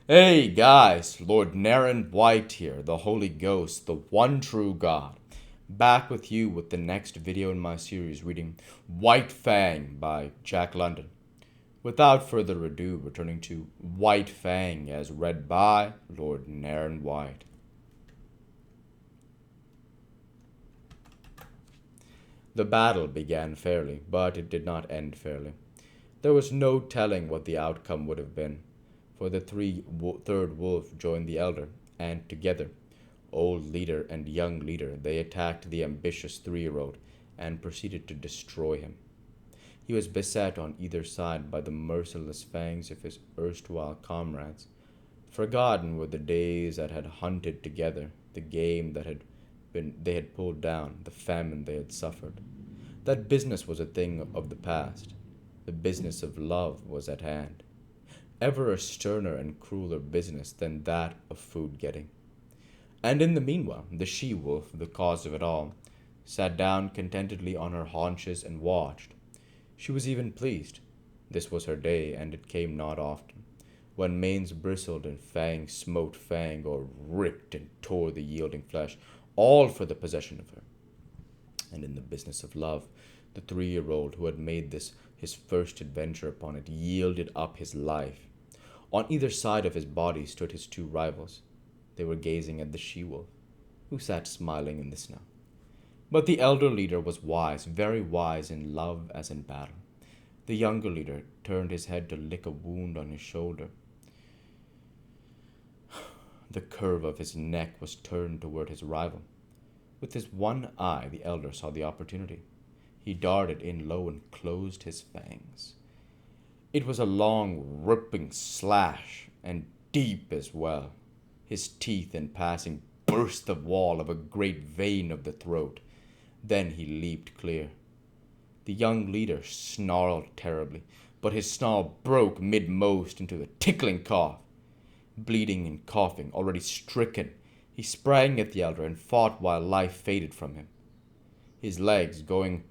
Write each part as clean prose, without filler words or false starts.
Hey guys, Lord Naren White here, the Holy Ghost, the one true God. Back with you with the next video in my series reading White Fang by Jack London. Without further ado, returning to White Fang as read by Lord Naren White. The battle began fairly, but it did not end fairly. There was no telling what the outcome would have been, for the third wolf joined the elder, and together, old leader and young leader, they attacked the ambitious 3-year-old and proceeded to destroy him. He was beset on either side by the merciless fangs of his erstwhile comrades. Forgotten were the days that had hunted together, the game that they had pulled down, the famine they had suffered. That business was a thing of the past. The business of love was at hand. Ever a sterner and crueler business than that of food getting. And in the meanwhile, the she-wolf, the cause of it all, sat down contentedly on her haunches and watched. She was even pleased. This was her day, and it came not often, when manes bristled and fang smote fang, or ripped and tore the yielding flesh, all for the possession of her. And in the business of love, the 3-year-old who had made this his first adventure upon it yielded up his life. On either side of his body stood his two rivals. They were gazing at the she-wolf, who sat smiling in the snow. But the elder leader was wise, very wise in love as in battle. The younger leader turned his head to lick a wound on his shoulder. The curve of his neck was turned toward his rival. With his one eye, the elder saw the opportunity. He darted in low and closed his fangs. It was a long, ripping slash, and deep as well. His teeth, in passing, burst the wall of a great vein of the throat. Then he leaped clear. The young leader snarled terribly, but his snarl broke mid-most into a tickling cough. Bleeding and coughing, already stricken, he sprang at the elder and fought while life faded from him. His legs going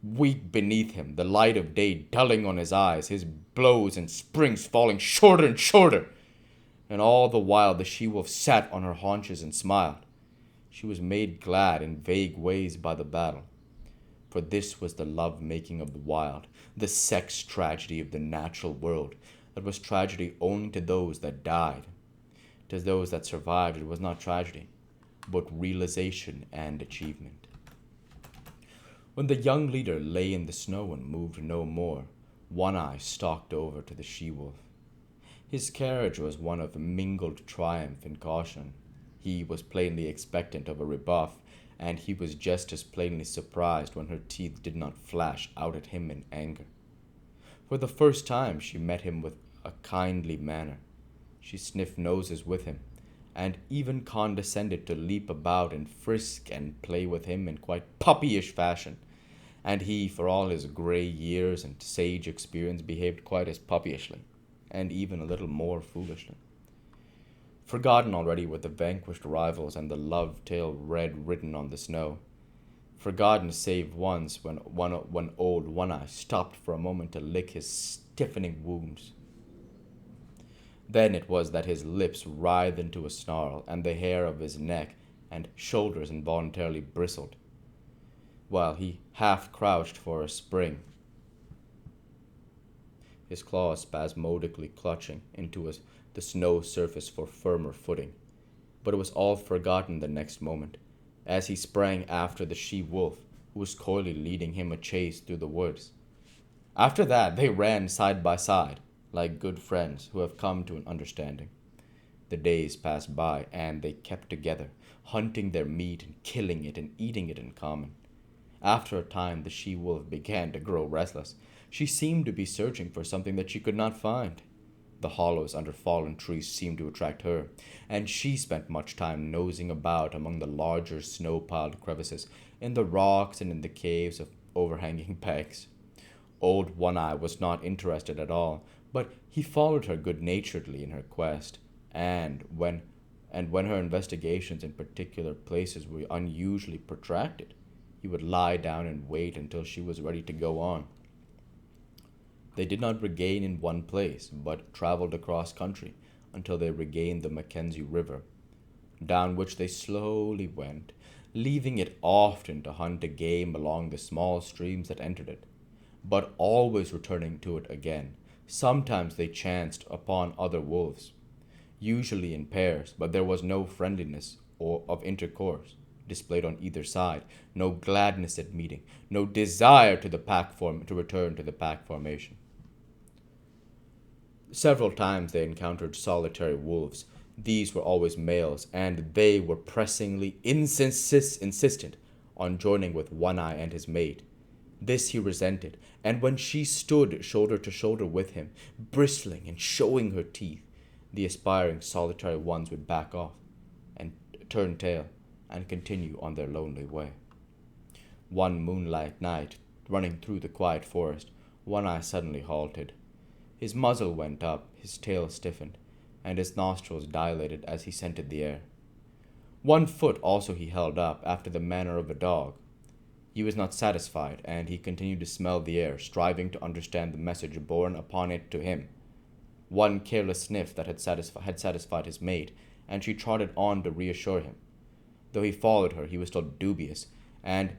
weak beneath him, the light of day dulling on his eyes, his blows and springs falling shorter and shorter. And all the while the she-wolf sat on her haunches and smiled. She was made glad in vague ways by the battle. For this was the love-making of the wild, the sex tragedy of the natural world, that was tragedy only to those that died. To those that survived it was not tragedy, but realization and achievement. When the young leader lay in the snow and moved no more, One Eye stalked over to the she-wolf. His carriage was one of mingled triumph and caution. He was plainly expectant of a rebuff, and he was just as plainly surprised when her teeth did not flash out at him in anger. For the first time she met him with a kindly manner. She sniffed noses with him, and even condescended to leap about and frisk and play with him in quite puppyish fashion. And he, for all his gray years and sage experience, behaved quite as puppyishly, and even a little more foolishly. Forgotten already were the vanquished rivals and the love tale red written on the snow. Forgotten save once when old One Eye stopped for a moment to lick his stiffening wounds. Then it was that his lips writhed into a snarl, and the hair of his neck and shoulders involuntarily bristled, while he half crouched for a spring, his claws spasmodically clutching into the snow surface for firmer footing. But it was all forgotten the next moment, as he sprang after the she-wolf, who was coyly leading him a chase through the woods. After that, they ran side by side, like good friends who have come to an understanding. The days passed by, and they kept together, hunting their meat and killing it and eating it in common. After a time, the she-wolf began to grow restless. She seemed to be searching for something that she could not find. The hollows under fallen trees seemed to attract her, and she spent much time nosing about among the larger snow-piled crevices, in the rocks and in the caves of overhanging pegs. Old One Eye was not interested at all, but he followed her good-naturedly in her quest, and when her investigations in particular places were unusually protracted, he would lie down and wait until she was ready to go on. They did not regain in one place, but traveled across country, until they regained the Mackenzie River, down which they slowly went, leaving it often to hunt a game along the small streams that entered it, but always returning to it again. Sometimes they chanced upon other wolves, usually in pairs, but there was no friendliness or of intercourse displayed on either side, no gladness at meeting, no desire to return to the pack formation. Several times they encountered solitary wolves. These were always males, and they were pressingly insistent on joining with One Eye and his mate. This he resented, and when she stood shoulder to shoulder with him, bristling and showing her teeth, the aspiring solitary ones would back off and turn tail and continue on their lonely way. One moonlight night, running through the quiet forest, One Eye suddenly halted. His muzzle went up, his tail stiffened, and his nostrils dilated as he scented the air. One foot also he held up, after the manner of a dog. He was not satisfied, and he continued to smell the air, striving to understand the message borne upon it to him. One careless sniff that had satisfied his mate, and she trotted on to reassure him. Though he followed her, he was still dubious, and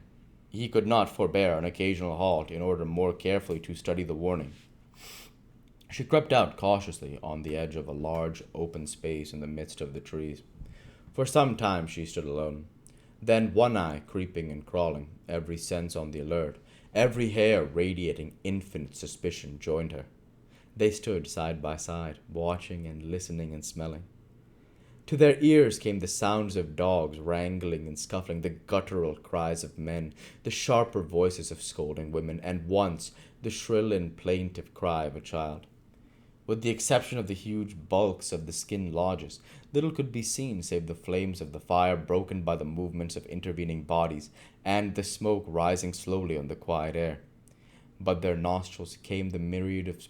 he could not forbear an occasional halt in order more carefully to study the warning. She crept out cautiously on the edge of a large open space in the midst of the trees. For some time she stood alone. Then One Eye, creeping and crawling, every sense on the alert, every hair radiating infinite suspicion, joined her. They stood side by side, watching and listening and smelling. To their ears came the sounds of dogs wrangling and scuffling, the guttural cries of men, the sharper voices of scolding women, and once the shrill and plaintive cry of a child. With the exception of the huge bulks of the skin lodges, little could be seen save the flames of the fire broken by the movements of intervening bodies, and the smoke rising slowly on the quiet air. But to their nostrils came the myriad of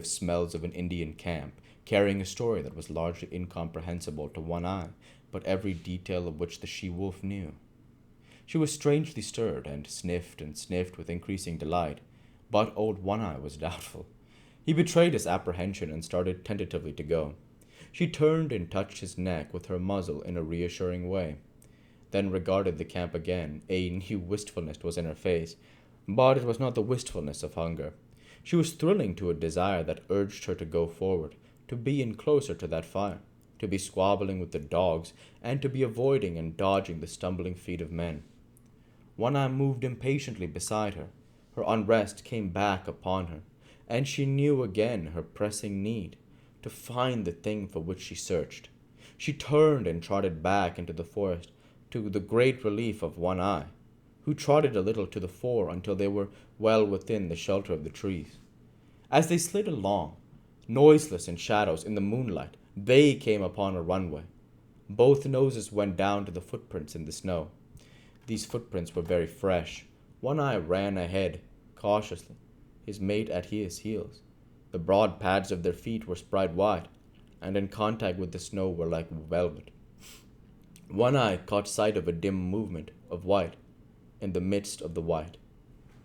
smells of an Indian camp, carrying a story that was largely incomprehensible to One Eye, but every detail of which the she-wolf knew. She was strangely stirred, and sniffed with increasing delight. But old One Eye was doubtful. He betrayed his apprehension and started tentatively to go. She turned and touched his neck with her muzzle in a reassuring way, then regarded the camp again. A new wistfulness was in her face, but it was not the wistfulness of hunger. She was thrilling to a desire that urged her to go forward, to be in closer to that fire, to be squabbling with the dogs, and to be avoiding and dodging the stumbling feet of men. One Eye moved impatiently beside her. Her unrest came back upon her, and she knew again her pressing need to find the thing for which she searched. She turned and trotted back into the forest, to the great relief of One Eye, who trotted a little to the fore until they were well within the shelter of the trees. As they slid along, noiseless in shadows in the moonlight, they came upon a runway. Both noses went down to the footprints in the snow. These footprints were very fresh. One Eye ran ahead, cautiously, his mate at his heels. The broad pads of their feet were spread wide, and in contact with the snow were like velvet. One Eye caught sight of a dim movement of white in the midst of the white.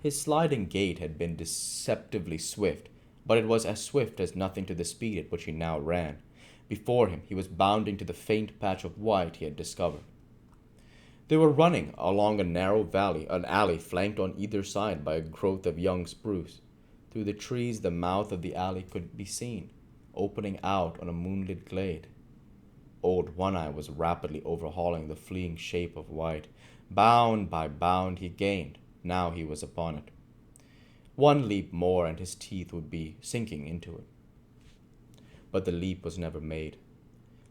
His sliding gait had been deceptively swift, but it was as swift as nothing to the speed at which he now ran. Before him he was bounding to the faint patch of white he had discovered. They were running along a narrow an alley flanked on either side by a growth of young spruce. Through the trees the mouth of the alley could be seen, opening out on a moonlit glade. Old One Eye was rapidly overhauling the fleeing shape of white. Bound by bound he gained. Now he was upon it. One leap more and his teeth would be sinking into it. But the leap was never made.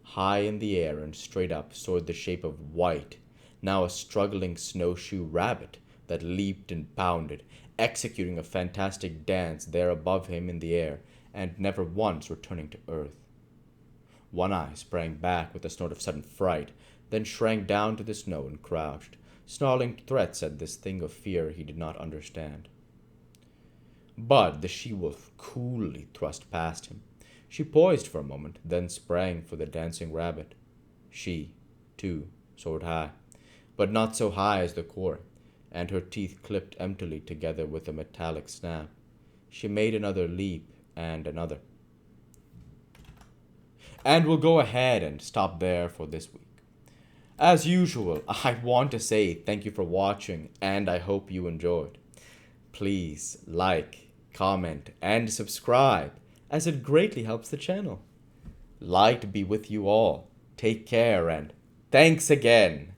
High in the air and straight up soared the shape of white, now a struggling snowshoe rabbit that leaped and bounded, executing a fantastic dance there above him in the air, and never once returning to earth. One Eye sprang back with a snort of sudden fright, then shrank down to the snow and crouched, snarling threats at this thing of fear he did not understand. But the she-wolf coolly thrust past him. She poised for a moment, then sprang for the dancing rabbit. She, too, soared high, but not so high as the quarry, and her teeth clipped emptily together with a metallic snap. She made another leap, and another. And we'll go ahead and stop there for this week. As usual, I want to say thank you for watching, and I hope you enjoyed. Please like, comment, and subscribe, as it greatly helps the channel. Light be with you all. Take care, and thanks again.